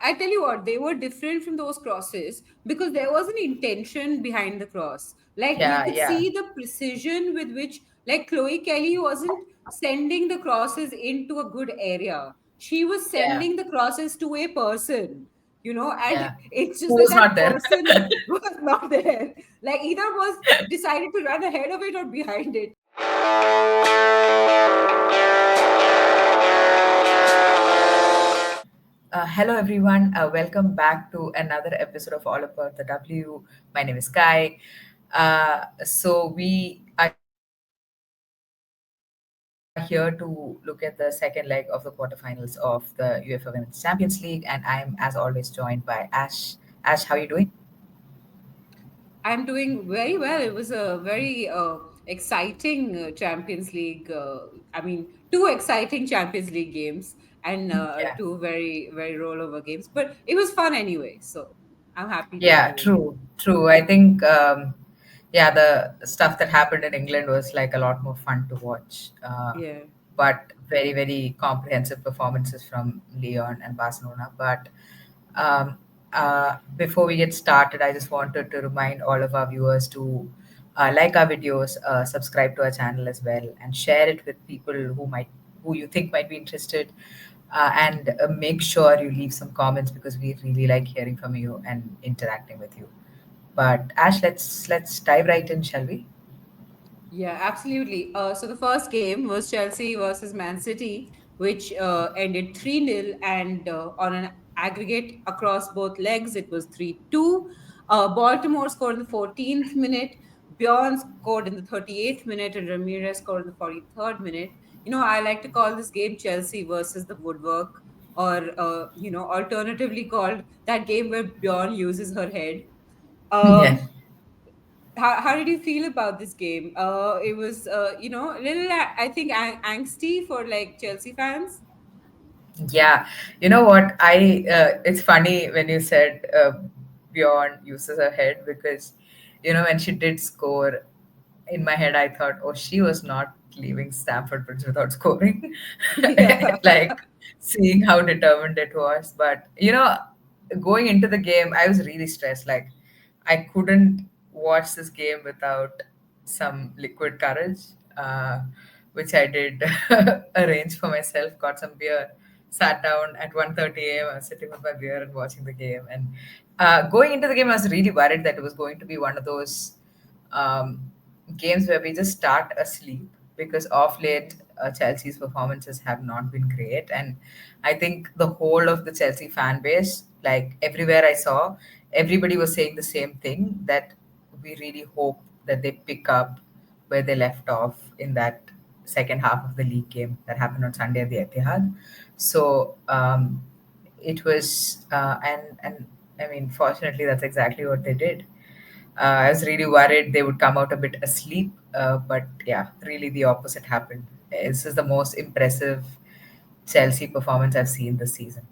I tell you what, they were different from those crosses because there was an intention behind the cross. Like you Yeah, could yeah, see the precision with which, like Chloe Kelly wasn't sending the crosses into a good area. She was yeah, sending the crosses to a person, and yeah. it's just Who that was that not there? person was not there. Like either was decided to run ahead of it or behind it. Hello, everyone. Welcome back to another episode of All About the W. My name is Kai. So we are here to look at the second leg of the quarterfinals of the UEFA Women's Champions League, and I'm, as always, joined by Ash. Ash, how are you doing? I'm doing very well. It was a very exciting Champions League. I mean, two exciting Champions League games and Yeah. two very, very rollover games. But it was fun anyway. So I'm happy to Yeah, do it. true, true. I think, yeah, the stuff that happened in England was like a lot more fun to watch. Yeah. But very, very comprehensive performances from Leon and Barcelona. But um, before we get started, I just wanted to remind all of our viewers to like our videos, subscribe to our channel as well, and share it with people who you think might be interested. And make sure you leave some comments because we really like hearing from you and interacting with you. But Ash, let's dive right in, shall we? Yeah, absolutely. So the first game was Chelsea versus Man City, which ended 3-0, and on an aggregate across both legs, it was 3-2. Baltimore scored in the 14th minute, Bjorn scored in the 38th minute, and Ramirez scored in the 43rd minute. I like to call this game Chelsea versus the woodwork, or, alternatively called that game where Bjorn uses her head. Yeah. Um, how did you feel about this game? It was, a little, I think, angsty for like Chelsea fans. Yeah, you know what? It's funny when you said Bjorn uses her head because, when she did score, in my head I thought, oh, she was not leaving Stamford Bridge without scoring. Yeah. Like seeing how determined it was. But going into the game, I was really stressed. Like I couldn't watch this game without some liquid courage, which I did arrange for myself. Got some beer, sat down at 1:30 a.m. I was sitting with my beer and watching the game. And going into the game, I was really worried that it was going to be one of those um, games where we just start asleep because of late Chelsea's performances have not been great, and I think the whole of the Chelsea fan base, like everywhere I saw, everybody was saying the same thing, that we really hope that they pick up where they left off in that second half of the league game that happened on Sunday at the Etihad. So and I mean, fortunately, that's exactly what they did. I was really worried they would come out a bit asleep, but yeah, really the opposite happened. This is the most impressive Chelsea performance I've seen this season.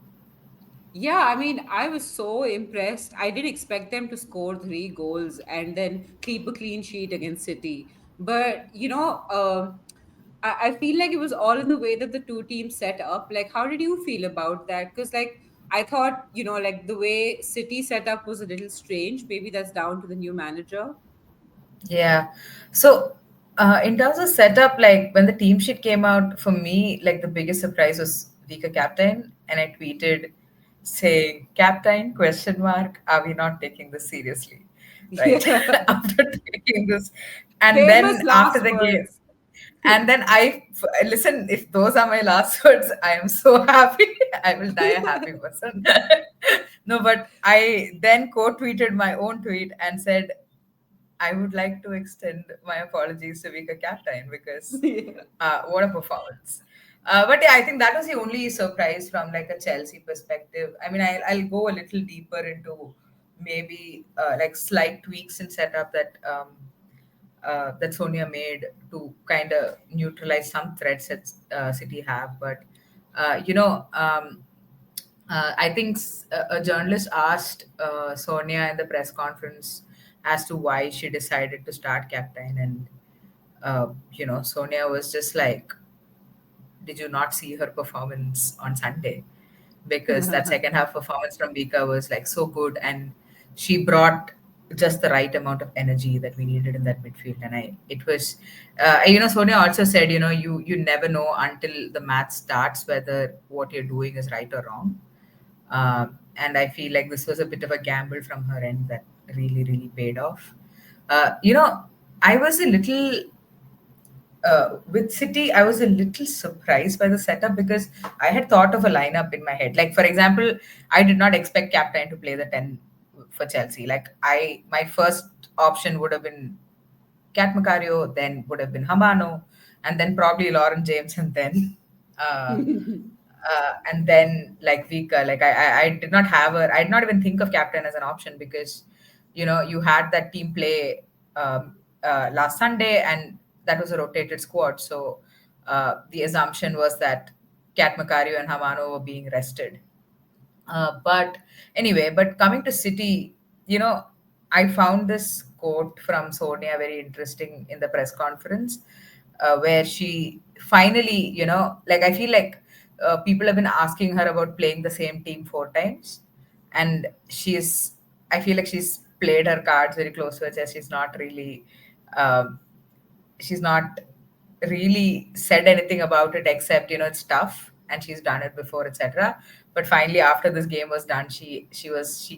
Yeah, I mean, I was so impressed. I didn't expect them to score three goals and then keep a clean sheet against City. But, I feel like it was all in the way that the two teams set up. Like, how did you feel about that? Because, like, I thought, like the way City set up was a little strange. Maybe that's down to the new manager. Yeah. So, in terms of setup, like when the team sheet came out, for me, like the biggest surprise was Vika captain, and I tweeted saying, "Captain question mark? Are we not taking this seriously?" Right Yeah. after taking this, and Famous then after last the game, words. and then listen. If those are my last words, I am so happy. I will die a happy person. No, but I then quote tweeted my own tweet and said, I would like to extend my apologies to Vika Captain because Yeah. what a performance. But yeah, I think that was the only surprise from like a Chelsea perspective. I mean, I'll go a little deeper into maybe like slight tweaks in setup that Sonia made to kind of neutralize some threats that City have. But I think a journalist asked Sonia in the press conference as to why she decided to start captain, and Sonia was just like, "Did you not see her performance on Sunday?" because that second half performance from Vika was like so good, and she brought just the right amount of energy that we needed in that midfield. And it was, Sonia also said, you never know until the match starts whether what you're doing is right or wrong. And I feel like this was a bit of a gamble from her end that really, really paid off. I was a little with City, I was a little surprised by the setup because I had thought of a lineup in my head. Like, for example, I did not expect Captain to play the 10 for Chelsea. Like, my first option would have been Cat Macario, then would have been Hamano, and then probably Lauren James, and then uh, like Vika. Like I did not have her. I did not even think of captain as an option because you had that team play last Sunday, and that was a rotated squad. So the assumption was that Cat Macario and Hamano were being rested. But anyway, but coming to City, you know, I found this quote from Sonia very interesting in the press conference, where she finally, like I feel like people have been asking her about playing the same team 4 times, and I feel like she's played her cards very close to her chest. Um, she's not really said anything about it except it's tough and she's done it before, etc. But finally, after this game was done, she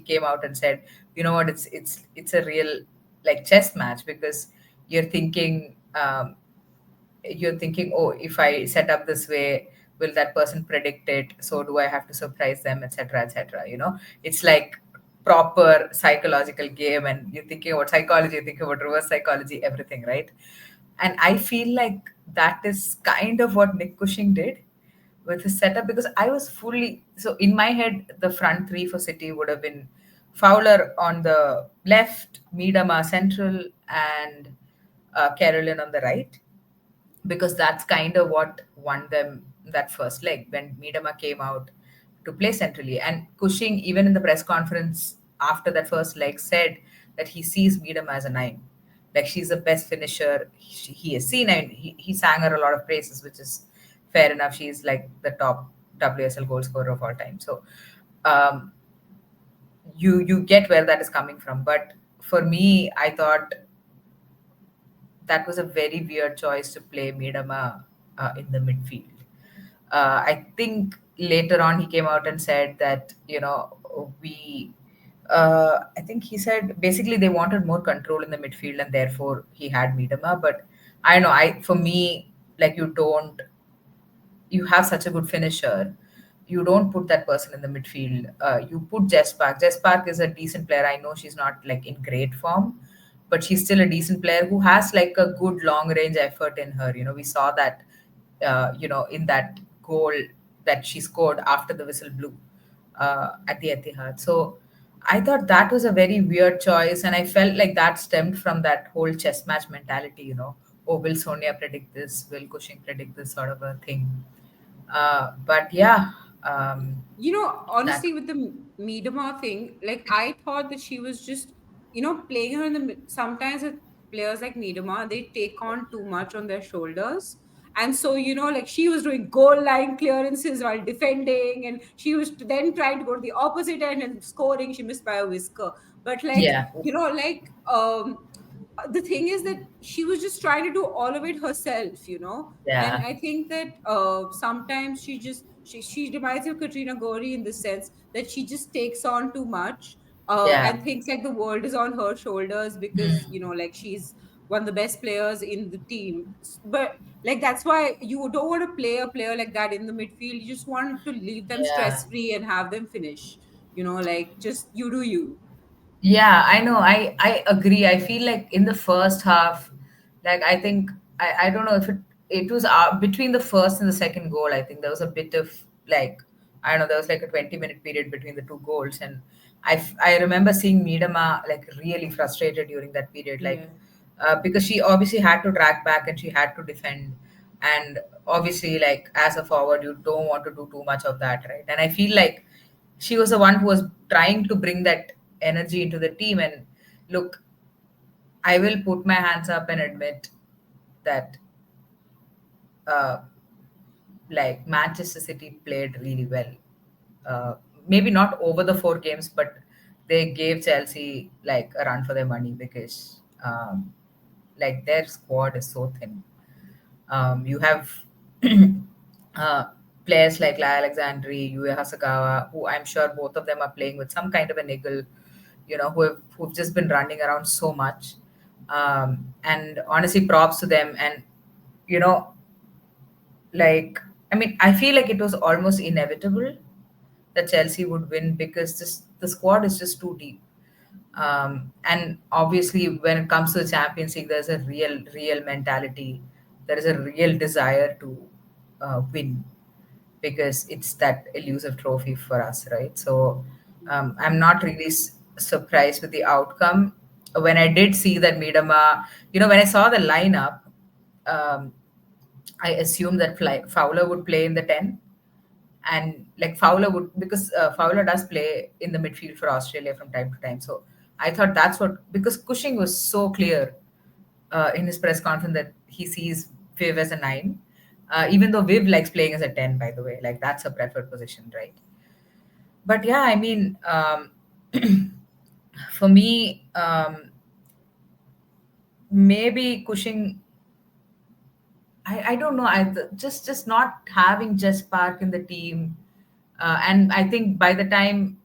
came out and said, you know what, it's a real like chess match, because you're thinking um, you're thinking, oh, if I set up this way, will that person predict it? So do I have to surprise them, etc., etc.? It's like proper psychological game, and you're thinking about psychology, you're thinking about reverse psychology, everything, right? And I feel like that is kind of what Nick Cushing did with his setup, because I was fully so in my head, the front three for City would have been Fowler on the left, Miedema central, and Carolyn on the right, because that's kind of what won them that first leg when Miedema came out to play centrally. And Cushing, even in the press conference after that first leg, said that he sees Miedema as a nine. Like, she's the best finisher he has seen, and he sang her a lot of praises, which is fair enough. She's like the top WSL goal scorer of all time. So um, you get where that is coming from. But for me, I thought that was a very weird choice to play Miedema in the midfield. I think later on he came out and said that I think he said basically they wanted more control in the midfield and therefore he had Miedema. But I don't know. I for me, like, you have such a good finisher, you don't put that person in the midfield. You put Jess Park. Jess Park is a decent player. I know she's not like in great form, but she's still a decent player who has like a good long range effort in her. We saw that, in that goal that she scored after the whistle blew at the Etihad. So I thought that was a very weird choice, and I felt like that stemmed from that whole chess match mentality. Oh, will Sonia predict this? Will Cushing predict this, sort of a thing? But yeah, that Honestly, with the Miedema thing, like I thought that she was just, playing her in the sometimes with players like Miedema, they take on too much on their shoulders. And so, like she was doing goal line clearances while defending, and she was then trying to go to the opposite end and scoring. She missed by a whisker. But like, yeah, the thing is that she was just trying to do all of it herself. And yeah, I think that sometimes she reminds me of Katrina Gori in the sense that she just takes on too much, yeah, and thinks like the world is on her shoulders because like she's one of the best players in the team. But like that's why you don't want to play a player like that in the midfield. You just want to leave them yeah. stress free and have them finish. Like just you do you. Yeah, I know. I agree. I feel like in the first half, like I think I don't know if it was between the first and the second goal. I think there was a bit of like, I don't know, there was like a 20-minute period between the two goals, and I remember seeing Miedema like really frustrated during that period, like Yeah. because she obviously had to track back and she had to defend, and obviously like as a forward you don't want to do too much of that, right? And I feel like she was the one who was trying to bring that energy into the team. And look, I will put my hands up and admit that uh, like Manchester City played really well. uh, maybe not over the 4 games, but they gave Chelsea like a run for their money because like their squad is so thin. You have uh, players like La Alexandri, Yue Hasagawa, who I'm sure both of them are playing with some kind of a niggle, who've just been running around so much. And honestly, props to them. And you know, like I mean, I feel like it was almost inevitable that Chelsea would win because the squad is just too deep. And obviously, when it comes to the Champions League, there's a real mentality. There is a real desire to win because it's that elusive trophy for us, right? So I'm not really surprised with the outcome. When I did see that Midama, when I saw the lineup, um, I assumed that Fowler would play in the 10, and like Fowler would, because Fowler does play in the midfield for Australia from time to time. So I thought that's what, because Cushing was so clear in his press conference that he sees Viv as a 9. Even though Viv likes playing as a 10, by the way, like that's a preferred position, right? But yeah, I mean, for me, maybe Cushing, I don't know. Just not having Jess Park in the team, and I think by the time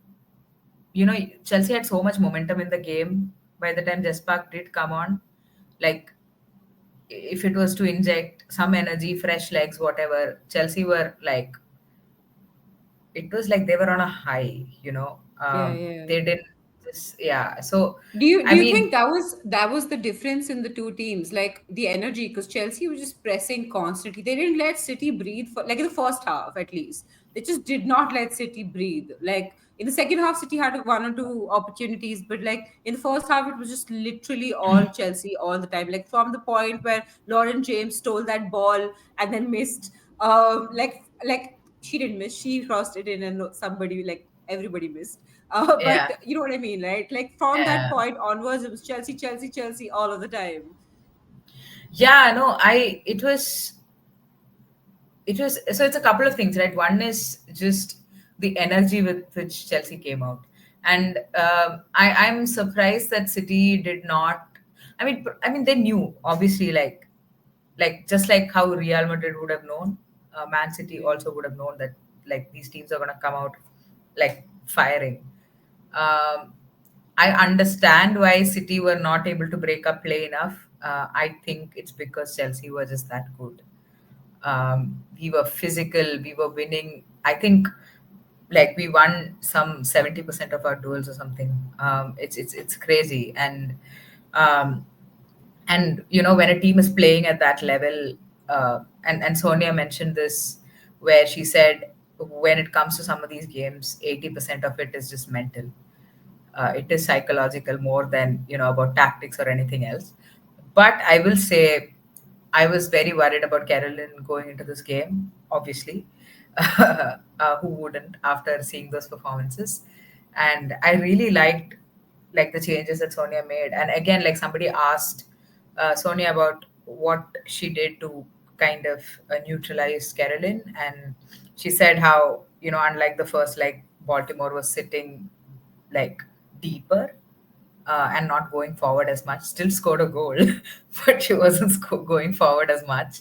Chelsea had so much momentum in the game. By the time Jess Park did come on, like if it was to inject some energy, fresh legs, whatever, Chelsea were like, it was like they were on a high. Yeah, yeah. They didn't just, yeah. So Do I you think mean, that was the difference in the two teams, like the energy? Because Chelsea was just pressing constantly. They didn't let City breathe for, like, in the first half at least. They just did not let City breathe. Like in the second half, City had one or two opportunities, but like in the first half, it was just literally all Chelsea all the time. Like from the point where Lauren James stole that ball and then missed. Like she didn't miss. She crossed it in, and somebody, like, everybody missed. But yeah, you know what I mean, right? Like from that yeah, point onwards, it was Chelsea, Chelsea, Chelsea all of the time. yeah. No, it was so it's a couple of things, right? One is just the energy with which Chelsea came out, and I'm surprised that City did not. I mean, they knew, obviously, like just like how Real Madrid would have known, Man City Yeah, also would have known that like these teams are gonna come out like firing. Um, I understand why City were not able to break up play enough. I think it's because Chelsea were just that good. We were physical, we were winning. I think like we won some 70% of our duels or something. It's crazy. Um, and when a team is playing at that level, and Sonia mentioned this, where she said when it comes to some of these games, 80% of it is just mental. It is psychological more than about tactics or anything else. But I will say I was very worried about Carolyn going into this game, obviously. Who wouldn't after seeing those performances? And I really liked like the changes that Sonia made. And again, like somebody asked Sonia about what she did to kind of neutralize Carolyn, and she said how unlike the first, like Baltimore was sitting like deeper and not going forward as much. Still scored a goal, but she wasn't going forward as much.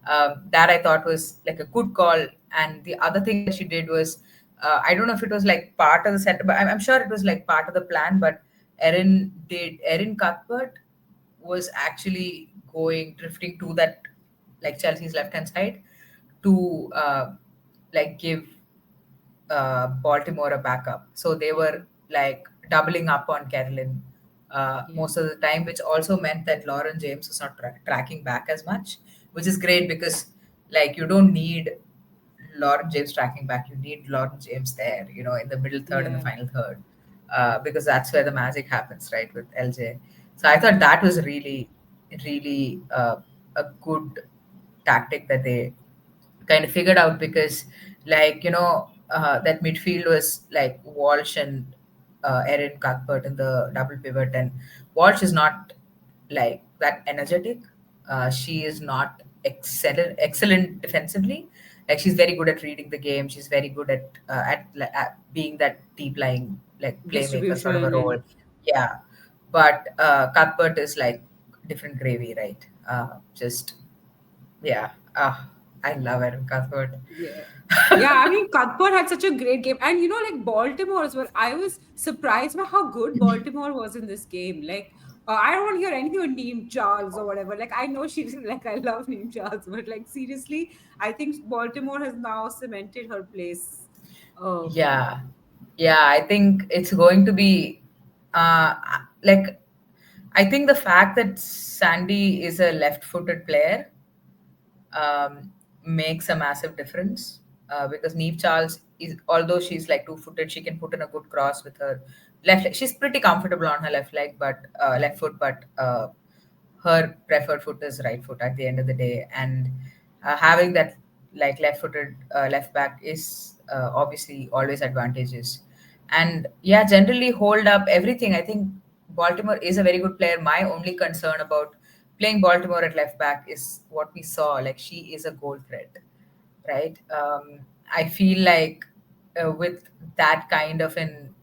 That I thought was like a good call. And the other thing that she did was, I don't know if it was like part of the setup, but I'm sure it was like part of the plan. But Erin Cuthbert was actually going drifting to that like Chelsea's left hand side to like give Baltimore a backup. So they were like doubling up on Carolyn yeah, most of the time, which also meant that Lauren James was not tracking back as much, which is great because like you don't need Lauren James tracking back. You need Lauren James there, in the middle third and the yeah, final third, because that's where the magic happens, right, with LJ. So I thought that was really a good tactic that they kind of figured out because like that midfield was like Walsh and Erin Cuthbert in the double pivot, and Walsh is not like that energetic. She is not excellent defensively, Like she's very good at reading the game. She's very good at being that deep lying like playmaker sort of a Distribution role. and Yeah, but Cuthbert is like different gravy, right? Just yeah. I love Aaron Cuthbert. yeah. Yeah, I mean, Cuthbert had such a great game. And, like Baltimore as well. I was surprised by how good Baltimore was in this game. Like, I don't want to hear anything with Neem Charles or whatever. Like, I know she's like, I love Neem Charles, but like, seriously, I think Baltimore has now cemented her place. Yeah, yeah. I think it's going to be like I think the fact that Sandy is a left-footed player makes a massive difference because Neve Charles is, although she's like two-footed, she can put in a good cross with her left leg. She's pretty comfortable on her left leg, but left foot, but her preferred foot is right foot at the end of the day. And having that like left-footed left back is obviously always advantageous. And yeah, generally hold up everything. I think Baltimore is a very good player. My only concern about playing Baltimore at left back is what we saw. Like she is a goal threat, right? I feel like with that kind of an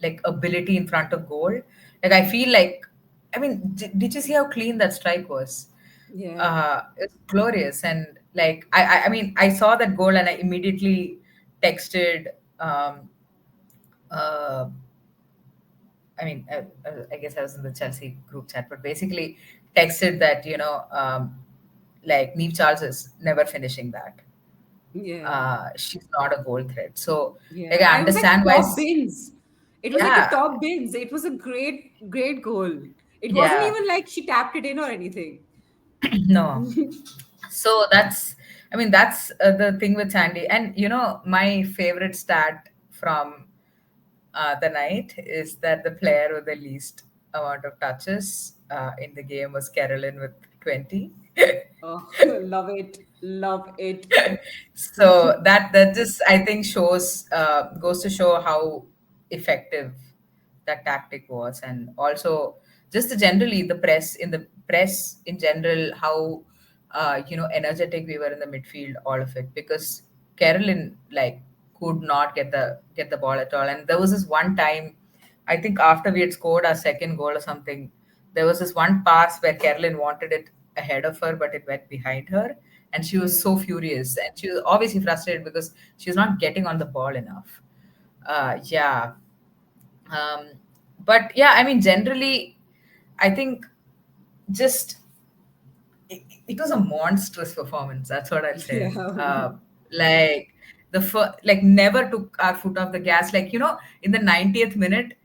like ability in front of goal, like I feel like, I mean, did you see how clean that strike was? Yeah. It's glorious, and like I mean, I saw that goal and I immediately texted. Um, uh, I guess I was in the Chelsea group chat, but basically texted that like Neve Charles is never finishing that. Yeah. She's not a goal threat. So like Yeah. I I was like understand why. top bins. It was like a Yeah, top bins. It was a great, great goal. It wasn't yeah, even like she tapped it in or anything. no. So that's the thing with Sandy. And my favorite stat from the night is that the player with the least amount of touches in the game was Carolyn with 20. Oh, love it. Love it. So that just I think shows goes to show how effective that tactic was, and also just generally the press in general, how energetic we were in the midfield, all of it, because Carolyn like could not get the ball at all. And there was this one time, I think after we had scored our second goal or something, there was this one pass where Carolyn wanted it ahead of her, but it went behind her. And she was Yeah. so furious. And she was obviously frustrated because she was not getting on the ball enough. Yeah. Um, but yeah, I mean, generally, I think just it was a monstrous performance. That's what I'll say. Yeah. Like like never took our foot off the gas. Like in the 90th minute,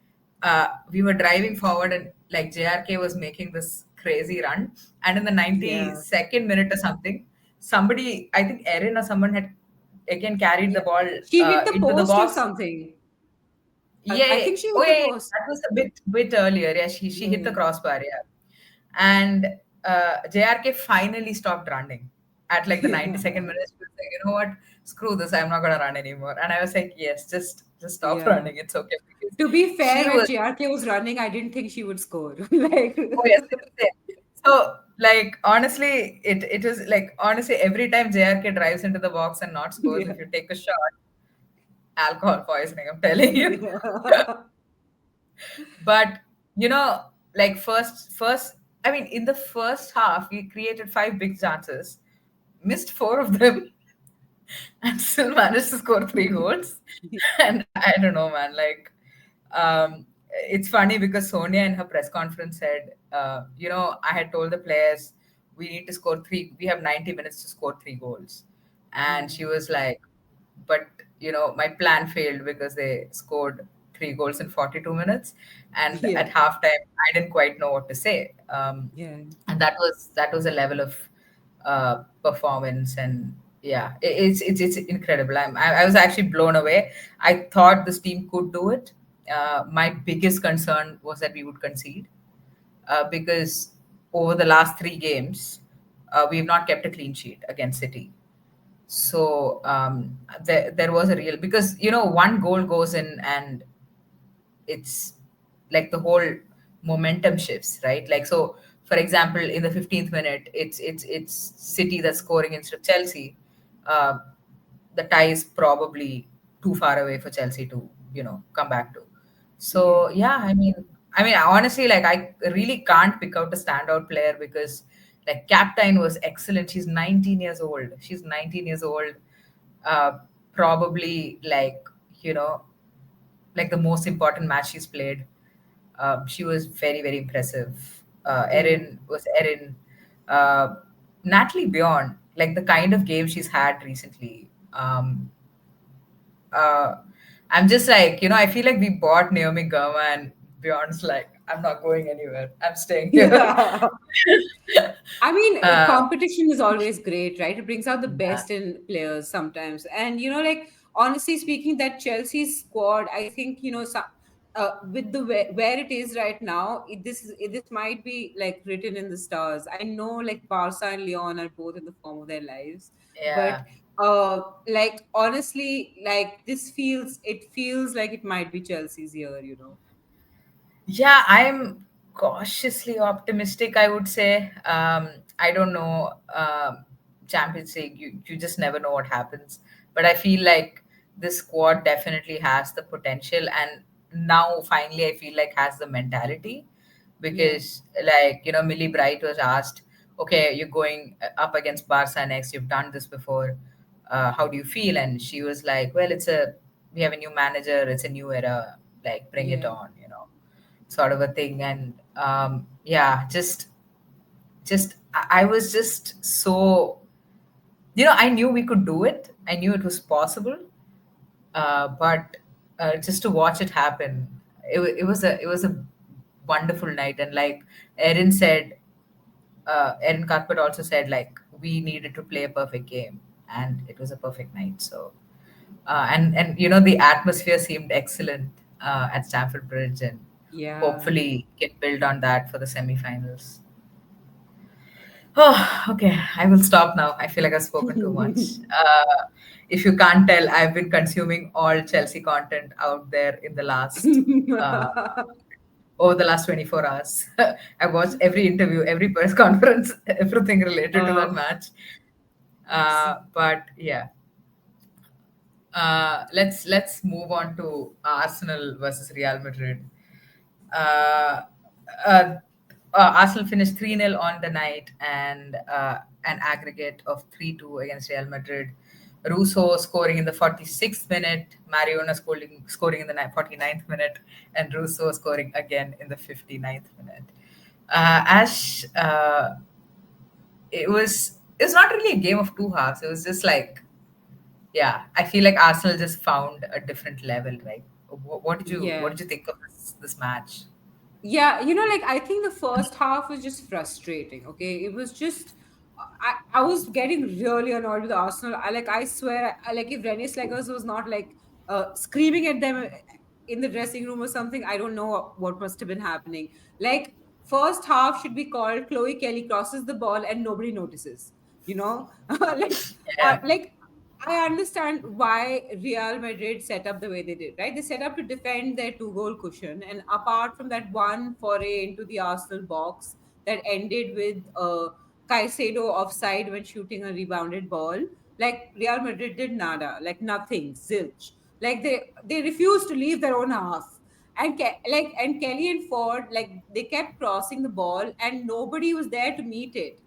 we were driving forward and like JRK was making this crazy run, and in the Yeah. 92nd minute or something, somebody, I think Erin or someone had again carried the Yeah. ball She hit the into the post or box. something. I Yeah. think she Oh hit yeah, the yeah. post. That was a bit earlier. Yeah, she hit the Yeah. crossbar. Yeah, and JRK finally stopped running at like the Yeah. 92nd minute. She was like, you know what? Screw this. I'm not gonna run anymore. And I was like, yes, just stop Yeah. running. It's okay, because To be fair, she when was. JRK was running, I didn't think she would score. Like, Oh yes, same. So like honestly, it was like honestly every time JRK drives into the box and not scores, yeah. if you take a shot, alcohol poisoning. I'm telling you. Yeah. But like first, I mean, in the first half, we created five big chances, missed four of them, and still managed to score three goals. And I don't know, man. Like, it's funny because Sonia in her press conference said, I had told the players we need to score three. We have 90 minutes to score three goals, and Yeah. she was like, but my plan failed because they scored three goals in 42 minutes, and Yeah. at halftime I didn't quite know what to say. Yeah. And that was a level of performance, and yeah, it's incredible. I was actually blown away. I thought this team could do it. My biggest concern was that we would concede, because over the last three games, we've not kept a clean sheet against City. So there was a real, because one goal goes in and it's like the whole momentum shifts, right? Like, so for example, in the 15th minute, it's City that's scoring instead of Chelsea. the tie is probably too far away for Chelsea to, come back to. So Yeah. yeah, I mean, honestly, like I really can't pick out a standout player because like Captain was excellent. She's 19 years old. She's 19 years old. Uh, Probably like, you know, like the most important match she's played. She was very, very impressive. Yeah. Erin was Erin. Uh, Natalie Bjorn, like the kind of game she's had recently. Uh, I'm just like, I feel like we bought Naomi Gurma and Bjorn's like, I'm not going anywhere. I'm staying here. Yeah. I mean, uh, competition is always great, right? It brings out the yeah, best in players sometimes. And, like, honestly speaking, that Chelsea squad, I think, with the where it is right now, this might be like written in the stars. I know, like, Barca and Leon are both in the form of their lives, but yeah. like, honestly, like, it feels like it might be Chelsea's year. Yeah, I'm cautiously optimistic, I would say. I don't know. Champions League, you just never know what happens. But I feel like this squad definitely has the potential, and now finally, I feel like has the mentality Yeah, because, like, Millie Bright was asked, okay, you're going up against Barca next, you've done this before. How do you feel? And she was like, well, we have a new manager, it's a new era, like, bring it yeah, on, sort of a thing. And yeah, just I was just so, I knew we could do it, I knew it was possible, but just to watch it happen, it was a wonderful night. And like Erin said, Erin Cuthbert also said, like, we needed to play a perfect game, and it was a perfect night. So and the atmosphere seemed excellent at Stamford Bridge, and yeah. hopefully can build on that for the semifinals. Oh, okay. I will stop now. I feel like I've spoken too much. If you can't tell, I've been consuming all Chelsea content out there in the last uh, over the last 24 hours. I watched every interview, every press conference, everything related to that Oh, match. s- But yeah, let's move on to Arsenal versus Real Madrid. Uh, uh, Arsenal finished 3-0 on the night, and an aggregate of 3-2 against Real Madrid. Russo scoring in the 46th minute, Mariona scoring in the 49th minute, and Russo scoring again in the 59th minute. Ash, it was not really a game of two halves. It was just like, yeah, I feel like Arsenal just found a different level, right? What did you yeah. think of this match? Yeah, like, I think the first half was just frustrating. Okay, it was just I was getting really annoyed with Arsenal. I swear, like, if Rennie Slegers was not like screaming at them in the dressing room or something, I don't know what must have been happening. Like, first half should be called Chloe Kelly crosses the ball and nobody notices. Like, Yeah, like, I understand why Real Madrid set up the way they did, right? They set up to defend their two-goal cushion, and apart from that one foray into the Arsenal box that ended with Caicedo offside when shooting a rebounded ball, like, Real Madrid did nada, like, nothing, zilch. Like, they refused to leave their own half, and Kelly and Ford, like, they kept crossing the ball, and nobody was there to meet it.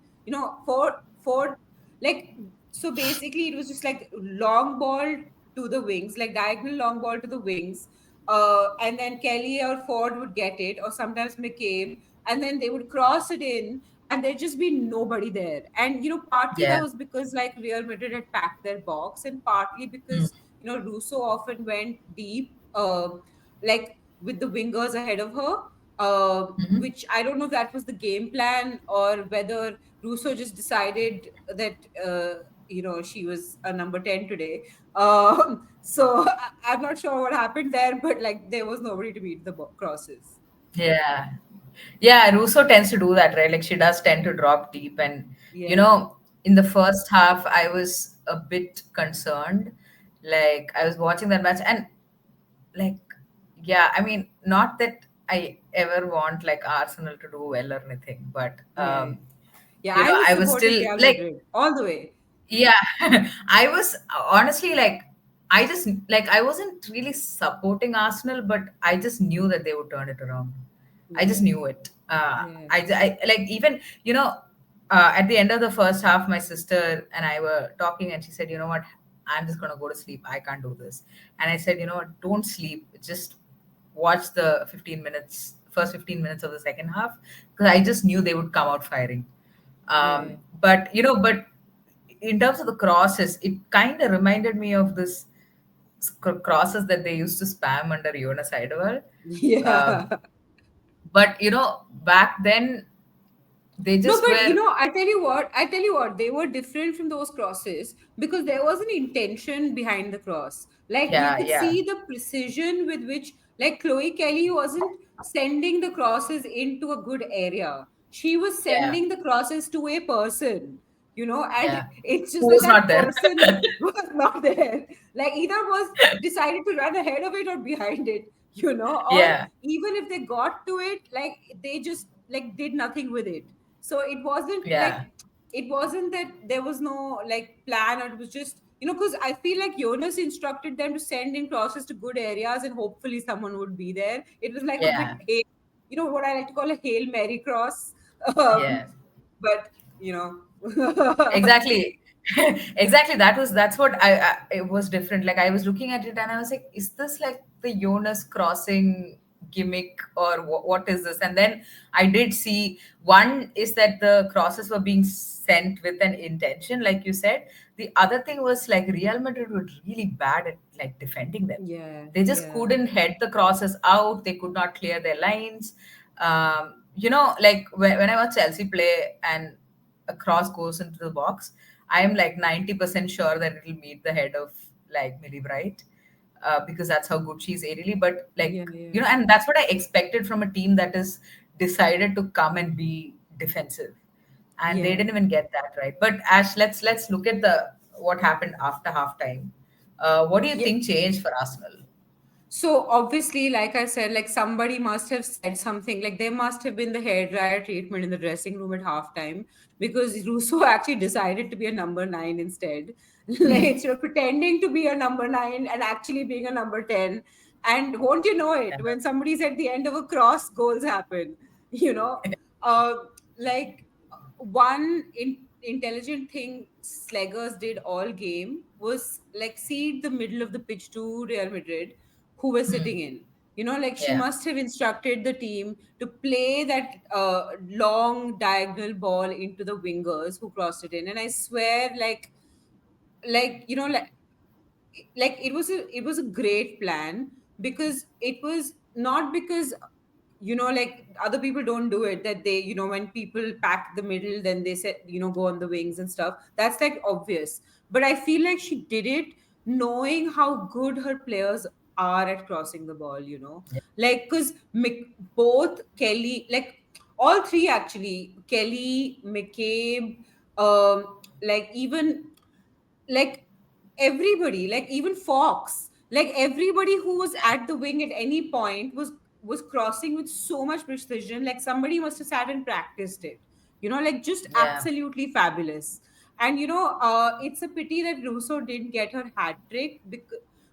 Ford, like, so basically it was just like long ball to the wings, like diagonal long ball to the wings, and then Kelly or Ford would get it, or sometimes McCabe, and then they would cross it in, and there'd just be nobody there. And partly that yeah. was because, like, Real Madrid had packed their box, and partly Mm, because Russo often went deep, like, with the wingers ahead of her, mhm. which I don't know if that was the game plan, or whether Russo just decided that she was a number 10 today. So I'm not sure what happened there, but, like, there was nobody to beat the crosses. Yeah. Yeah, Russo tends to do that, right? Like she does tend to drop deep. And, you Yeah, know, in the first half, I was a bit concerned. Like I was watching that match and, like, yeah, I mean, not that I ever want like Arsenal to do well or anything, but yeah, yeah. Yeah, I was I was supporting still Real like, Madrid all the way. Yeah, I was honestly like, I just like, I wasn't really supporting Arsenal, but I just knew that they would turn it around. I just Yeah, knew it. yeah, I like, even, at the end of the first half, my sister and I were talking, and she said, "You know what? I'm just gonna go to sleep. I can't do this." And I said, "You know what? Don't sleep. Just watch the 15 minutes, first 15 minutes of the second half, because I just knew they would come out firing." yeah, But in terms of the crosses, it kind of reminded me of this crosses that they used to spam under Jonas Eidewall. Um, yeah. but back then they No, just but were. I tell you what, they were different from those crosses because there was an intention behind the cross. Like you Yeah, could yeah, see the precision with which, like Chloe Kelly wasn't sending the crosses into a good area. She was yeah, sending the crosses to a person, and yeah. it's just Who that was that not there? person was not there. Like either was decided to run ahead of it or behind it, or Yeah, even if they got to it, like they just like did nothing with it. So yeah, it wasn't that there was no like plan, or it was just, because I feel like Jonas instructed them to send in crosses to good areas and hopefully someone would be there. It was like a bit yeah, what I like to call a Hail Mary cross. yeah. But you know Exactly. Exactly, that's what I it was different. Like, I was looking at it and I was like, is this like the Jonas crossing gimmick, or what is this? And then I did see, one is that the crosses were being sent with an intention, like you said. The other thing was, like, Real Madrid were really bad at, like, defending them. yeah, They just yeah, couldn't head the crosses out. They could not clear their lines. Like, when I watch Chelsea play and a cross goes into the box, I am like 90% sure that it'll meet the head of, like, Millie Bright, because that's how good she is aerially. But, yeah, like, yeah, and that's what I expected from a team that is decided to come and be defensive, and they yeah. didn't even get that right. But Ash, let's look at the what happened after halftime. What do you Yeah. think changed for Arsenal? So obviously, like I said, like somebody must have said something. Like there must have been the hairdryer treatment in the dressing room at halftime because Russo actually decided to be a number nine instead. Like instead of pretending to be a number nine and actually being a number 10. And won't you know it, Yeah, when somebody's at the end of a cross, goals happen. You know, uh, like one intelligent thing Sleggers did all game was like seed the middle of the pitch to Real Madrid who were sitting in. Like she yeah, must have instructed the team to play that long diagonal ball into the wingers who crossed it in. And I swear, like you know, like it was a great plan because it was not because like other people don't do it, that they when people pack the middle then they said go on the wings and stuff. That's like obvious, but I feel like she did it knowing how good her players are at crossing the ball, yeah, like because both Kelly, like all three actually, Kelly, McCabe, like even like everybody, like even Fox, like everybody who was at the wing at any point was crossing with so much precision, like somebody must have sat and practiced it, like just yeah, absolutely fabulous. And it's a pity that Russo didn't get her hat trick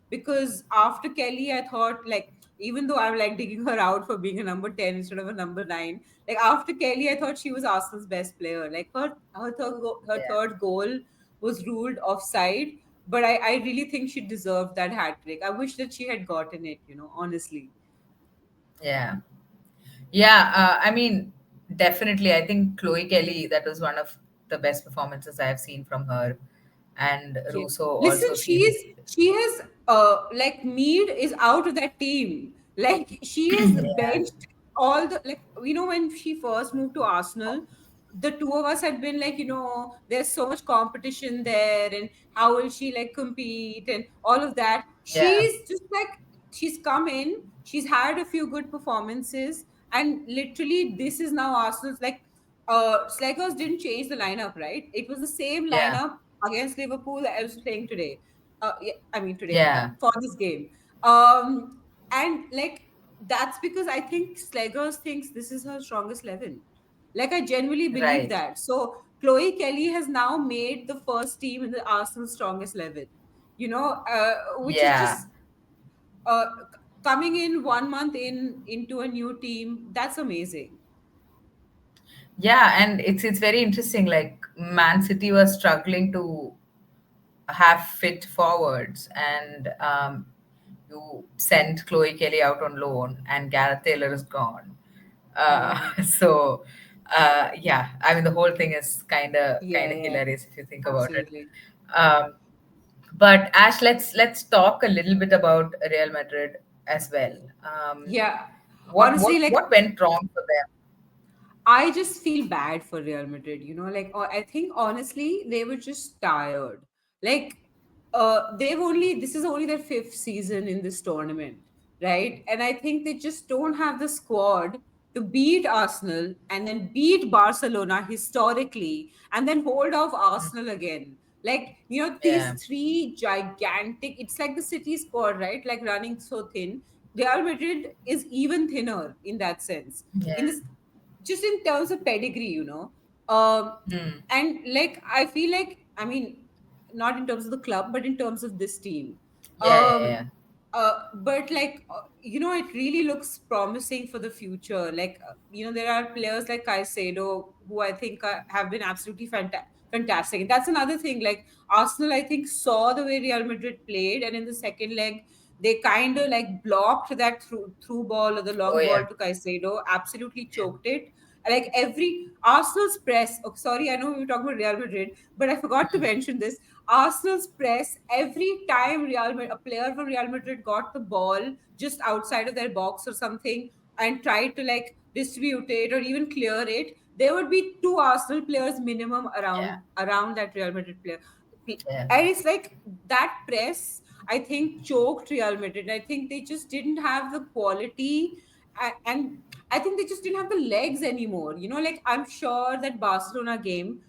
because after Kelly, I thought, like, even though I'm like digging her out for being a number 10 instead of a number 9, like after Kelly, I thought she was Arsenal's best player. Like her yeah, third goal was ruled offside, but I really think she deserved that hat trick. I wish that she had gotten it, honestly. yeah. Yeah, I mean, definitely. I think Chloe Kelly, that was one of the best performances I have seen from her. And Yeah. Russo Listen, also seemed. she has like Mead is out of that team. Like she has Yeah, benched all the, like, when she first moved to Arsenal, the two of us had been like, there's so much competition there and how will she like compete and all of that. yeah, She's just like she's come in, she's had a few good performances, and literally this is now Arsenal's like Slackers didn't change the lineup, right? It was the same yeah, lineup against Liverpool I was playing today. Yeah, I mean today yeah, for this game. And like that's because I think Slaggers thinks this is her strongest 11. Like I genuinely believe right. that. So Chloe Kelly has now made the first team in the Arsenal strongest 11. Which is Yeah. just coming in 1 month into a new team. That's amazing. Yeah, and it's very interesting. Like Man City was struggling to have fit forwards, and you sent Chloe Kelly out on loan, and Gareth Taylor is gone. Yeah, So yeah, I mean the whole thing is kind of yeah, hilarious if you think about it. absolutely. Um, but Ash, let's talk a little bit about Real Madrid as well. Yeah, What honestly, like, what went wrong for them? I just feel bad for Real Madrid, like I think honestly they were just tired. Like this is only their fifth season in this tournament, right? And I think they just don't have the squad to beat Arsenal and then beat Barcelona historically and then hold off Arsenal again. Like, Yeah, these three gigantic, it's like the City squad, right? Like running so thin. Real Madrid is even thinner in that sense. In yeah, this, just in terms of pedigree, um mm, and like I feel like, I mean, not in terms of the club but in terms of this team. yeah, um but like, it really looks promising for the future. Like, there are players like Caicedo who I think have been absolutely fantastic. And that's another thing. Like, Arsenal, I think, saw the way Real Madrid played, and in the second leg they kind of like blocked that through ball or the oh long yeah, ball to Caicedo, absolutely yeah, choked it. Like every Arsenal's press. Oh, sorry, I know we were talking about Real Madrid, but I forgot to mention this. Arsenal's press, every time a player from Real Madrid got the ball just outside of their box or something and tried to like distribute it or even clear it, there would be two Arsenal players minimum yeah, around that Real Madrid player. yeah, And it's like that press, I think, choked Real Madrid. I think they just didn't have the quality, and I think they just didn't have the legs anymore. Like, I'm sure that Barcelona game,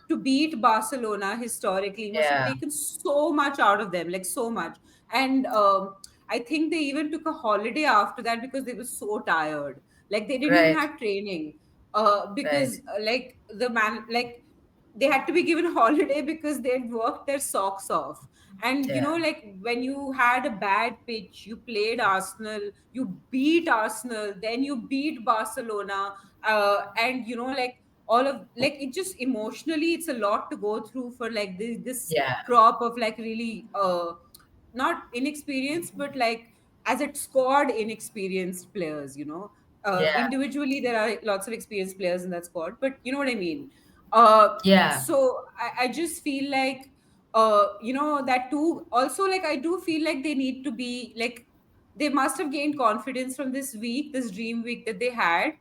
to beat Barcelona historically, must have yeah. taken so much out of them, like so much. And I think they even took a holiday after that because they were so tired. Like, they didn't even Right, have training. right. Because like the man, like, they had to be given holiday because they'd worked their socks off. And Yeah, like, when you had a bad pitch, you played Arsenal, you beat Arsenal, then you beat Barcelona, and like all of, like, it just emotionally, it's a lot to go through for like this yeah, crop of like really not inexperienced, but like as a squad inexperienced players. yeah, Individually there are lots of experienced players in that squad, but you know what I mean. uh yeah, so I just feel like, that too. Also, like, I do feel like they need to be like, they must have gained confidence from this week, this dream week that they had.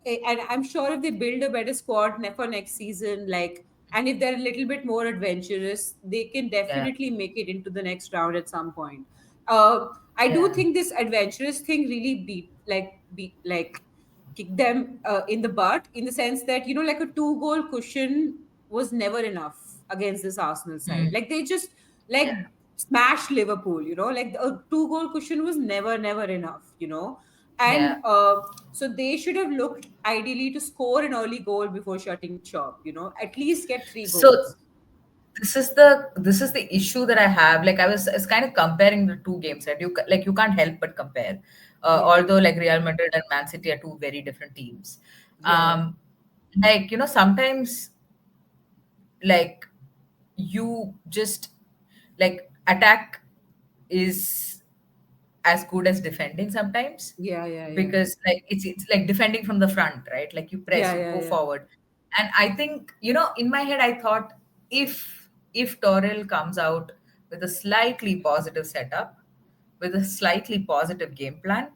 And I'm sure if they build a better squad for next season, like, and if they're a little bit more adventurous, they can yeah, definitely make it into the next round at some point. uh, I do yeah, think this adventurous thing really beat like kick them in the butt, in the sense that, like, a two-goal cushion was never enough against this Arsenal side. mm, Like, they just like yeah, smashed Liverpool. Like, a two-goal cushion was never enough. And yeah. so they should have looked ideally to score an early goal before shutting shop. At least get three So goals. this is the issue that I have. Like I was kind of comparing the two games, right? Like you can't help but compare. Yeah, Although like Real Madrid and Man City are two very different teams. yeah, Um, like sometimes like you just like attack is as good as defending sometimes, yeah, yeah, yeah, because like it's like defending from the front, right? Like you press, yeah, you yeah, go yeah, forward. And I think in my head I thought, if Toril comes out with a slightly positive setup, with a slightly positive game plan,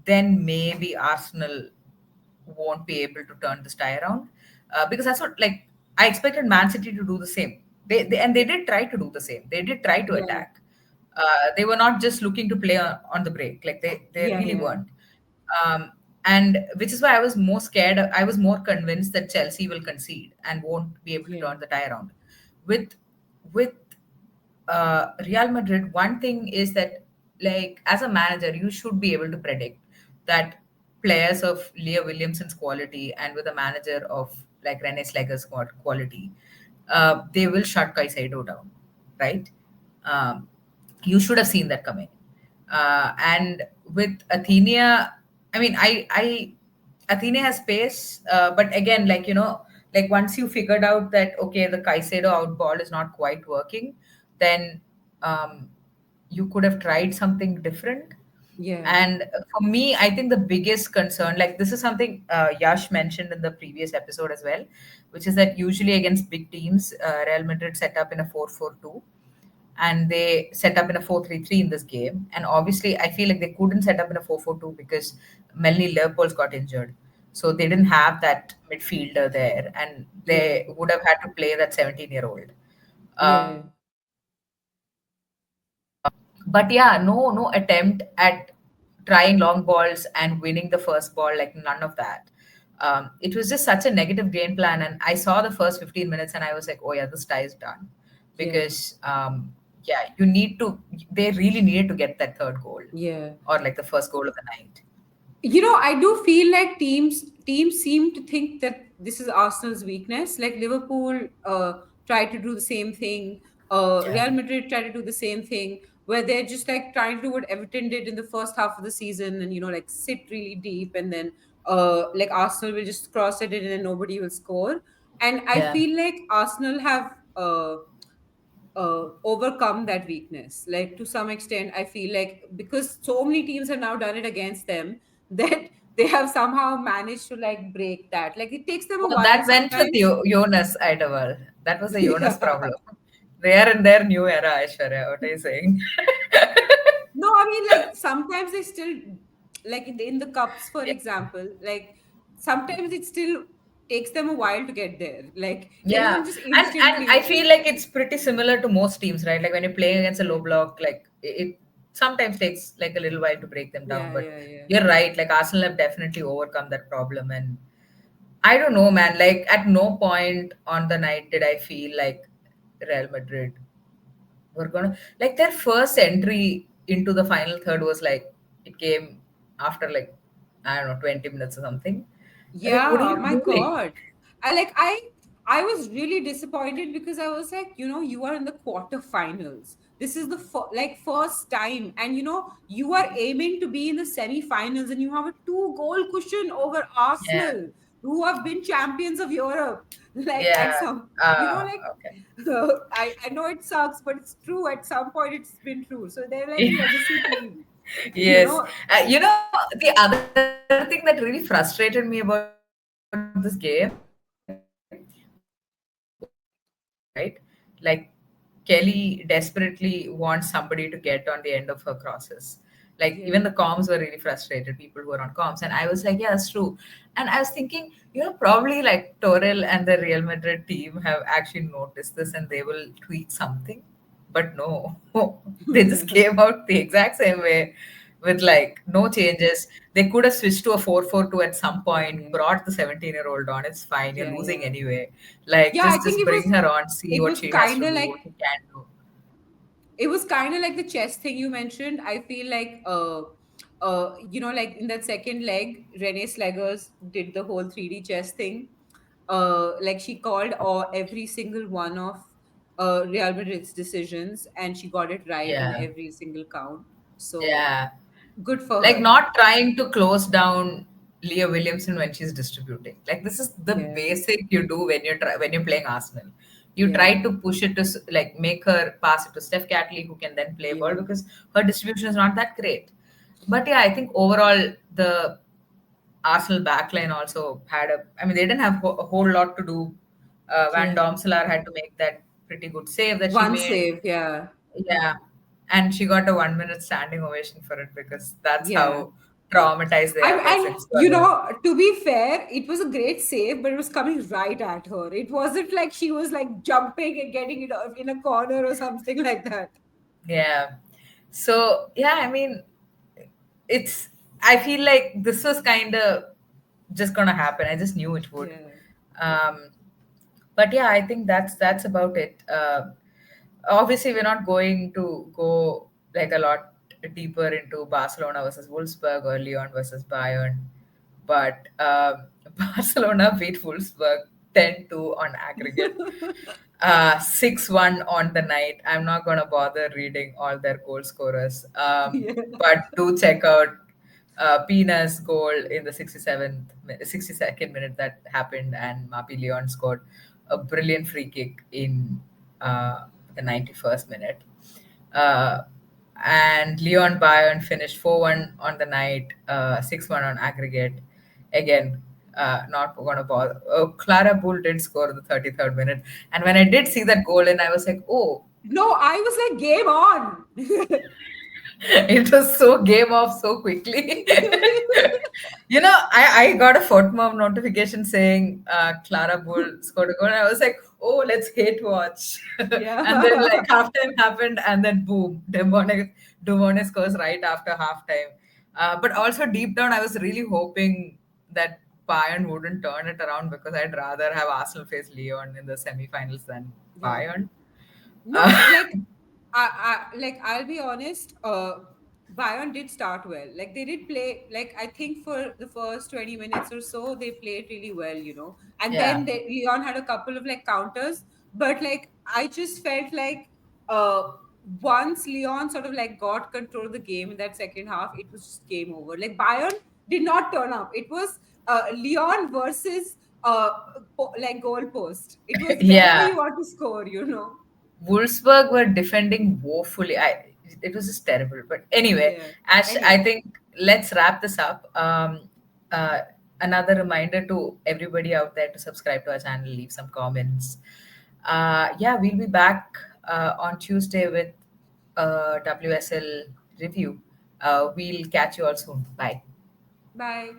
then maybe Arsenal won't be able to turn this tie around. Because that's what, like, I expected Man City to do the same. They did try to do the same. They did try to yeah, attack. They were not just looking to play on the break. Like they yeah, really yeah, weren't. Um, and which is why I was more scared. I was more convinced that Chelsea will concede and won't be able to yeah, turn the tie around. With Real Madrid, one thing is that, like, as a manager, you should be able to predict that players of Leah Williamson's quality and with a manager of like Rene Slager's quality, they will shut Caicedo down, right? Um, you should have seen that coming. And with Athenia, I mean, Athenia has pace, but again, like like once you figured out that okay, the Caicedo out ball is not quite working, then um, you could have tried something different. Yeah. And for me, I think the biggest concern, like this is something Yash mentioned in the previous episode as well, which is that usually against big teams, Real Madrid set up in a 4-4-2 and they set up in a 4-3-3 in this game. And obviously, I feel like they couldn't set up in a 4-4-2 because Melanie Leopold got injured. So they didn't have that midfielder there, and Yeah. they would have had to play that 17-year-old. Yeah. But yeah, no attempt at trying long balls and winning the first ball, like none of that. It was just such a negative game plan. And I saw the first 15 minutes and I was like, oh yeah, this tie is done. Yeah. Because yeah, they really needed to get that third goal Yeah. or like the first goal of the night. I do feel like teams seem to think that this is Arsenal's weakness. Like Liverpool tried to do the same thing. Yeah. Real Madrid tried to do the same thing, where they're just like trying to do what Everton did in the first half of the season, and like sit really deep, and then like Arsenal will just cross it in and nobody will score. And I Yeah. feel like Arsenal have overcome that weakness. Like to some extent, I feel like because so many teams have now done it against them that they have somehow managed to like break that. Like it takes them a Well, while that went with sometimes. Jonas Eidawal. That was the Jonas Yeah. problem. They are in their new era, Aishwarya. What are you saying? No, I mean like sometimes they still like in the cups, for example, like sometimes it still takes them a while to get there. Like they Yeah, don't just and instantly. I feel like it's pretty similar to most teams, right? Like when you're playing against a low block, like it sometimes takes like a little while to break them down. Yeah, But yeah, yeah. you're right, like Arsenal have definitely overcome that problem. And I don't know, man. Like at no point on the night did I feel like Real Madrid were gonna like their first entry into the final third was like it came after like I don't know 20 minutes or something. Like, what are Yeah, you my doing? God. I was really disappointed because I was like, you are in the quarterfinals. This is the like first time, and you are aiming to be in the semi-finals, and you have a two-goal cushion over Yeah, Arsenal, who have been champions of Europe. Like at yeah. some, like Okay. I know it sucks, but it's true. At some point, it's been true. So they're like a legacy team. You Yes. know, The other thing that really frustrated me about this game was right? Like Kelly desperately wants somebody to get on the end of her crosses. Like even yeah, the comms were really frustrated, people who were on comms. And I was like, yeah, that's true. And I was thinking, probably like Toril and the Real Madrid team have actually noticed this and they will tweak something. But no, they just came out the exact same way with like no changes. They could have switched to a 4-4-2 at some yeah, point, yeah, brought the 17-year-old on. It's fine. You're yeah, losing yeah. anyway. Like Yeah, I just think bring her on, see it what was she has kind to of do, like what she can do. the chess thing you mentioned. I feel like like in that second leg, Renee Slaggers did the whole 3D chess thing. Like she called every single one of Real Madrid's decisions, and she got it right in Yeah. every single count. So Yeah. good for Like her. not trying to close down Leah Williamson when she's distributing. Like this is the Yeah, basic you do when you're playing Arsenal. You yeah, try to push it to like make her pass it to Steph Catley who can then play ball yeah, because her distribution is not that great. But yeah, I think overall the Arsenal backline also had I mean, they didn't have a whole lot to do. Van yeah. Domselaar had to make that pretty good save that she One made. save, yeah. Yeah. And she got a 1 minute standing ovation for it because that's Yeah. how traumatized they are by And Fitzgerald. to be fair, it was a great save, but it was coming right at her. It wasn't like she was like jumping and getting it off in a corner or something like that. Yeah. So, yeah, I mean, I feel like this was kind of just gonna happen. I just knew it would. Yeah. Um, but yeah, I think that's about it. Obviously, we're not going to go like a lot deeper into Barcelona versus Wolfsburg or Lyon versus Bayern, but Barcelona beat Wolfsburg 10-2 on aggregate. 6-1 on the night. I'm not going to bother reading all their goal scorers. Yeah. But do check out Pina's goal in the 62nd minute that happened, and Mapi Leon scored a brilliant free kick in the 91st minute. Uh, and Leon Bayern finished 4-1 on the night, 6-1 on aggregate. Again, not going to bother. Clara Bull did score the 33rd minute. And when I did see that goal in, I was like, oh, No, I was like, game on. it was so game off so quickly. I got a FOTMOB notification saying Clara Bull scored a goal. And I was like, oh, let's hate watch. And then Yeah. like halftime happened, and then boom, Demone scores right after halftime. But also deep down, I was really hoping that Bayern wouldn't turn it around, because I'd rather have Arsenal face Lyon in the semi-finals than Yeah. Bayern. No, Uh, like I'll be honest, Bayern did start well. Like they did play, like I think for the first 20 minutes or so, they played really well, you know. And yeah, then Leon had a couple of like counters, but like I just felt like uh once Leon sort of like got control of the game in that second half, it was just game over. Like Bayern did not turn up. It was Leon versus like goal post. It was wherever yeah. you want to score, you know. Wolfsburg were defending woefully. It was just terrible. But anyway, Yeah. Ash, I Anyway, think let's wrap this up. Uh, Another reminder to everybody out there to subscribe to our channel, leave some comments. Yeah, we'll be back on Tuesday with a WSL review. We'll catch you all soon. Bye. bye.